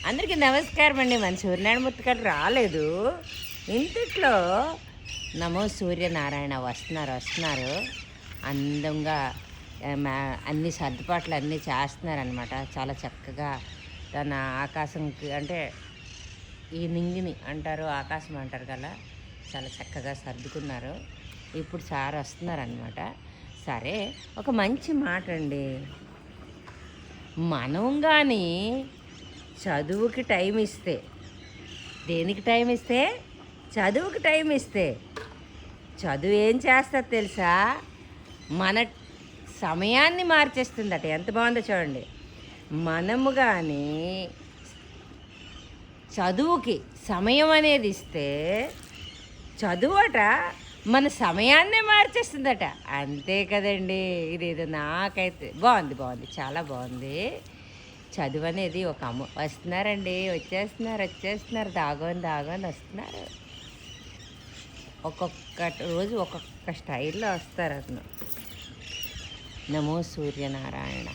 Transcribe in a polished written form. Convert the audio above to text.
అందరికీ నమస్కారం అండి. మన సూర్యనారాయణమూర్తి గారు రాలేదు ఇంటిట్లో. నమో సూర్యనారాయణ వస్తున్నారు అందంగా. అన్ని సర్దుబాట్లు అన్నీ చేస్తున్నారనమాట. చాలా చక్కగా తన ఆకాశంకి అంటే ఈ నింగిని అంటారు, ఆకాశం అంటారు కదా, చాలా చక్కగా సర్దుకున్నారు. ఇప్పుడు సార్ వస్తున్నారనమాట. సరే, ఒక మంచి మాట అండి. మనం కానీ చదువుకి టైం ఇస్తే, దేనికి టైం ఇస్తే, చదువుకి టైం ఇస్తే చదువు ఏం చేస్తుంది తెలుసా? మన సమయాన్ని మార్చేస్తుందట. ఎంత బాగుందో చూడండి. మనము కానీ చదువుకి సమయం అనేది ఇస్తే చదువట మన సమయాన్నే మార్చేస్తుందట. అంతే కదండి. ఇదేదో నాకైతే బాగుంది, చాలా బాగుంది. చదువు అనేది ఒక వస్తున్నారండి, వచ్చేస్తున్నారు దాగోని వస్తున్నారు. ఒక్కొక్క రోజు ఒక్కొక్క స్టైల్లో వస్తారు అతను. నమో సూర్యనారాయణ.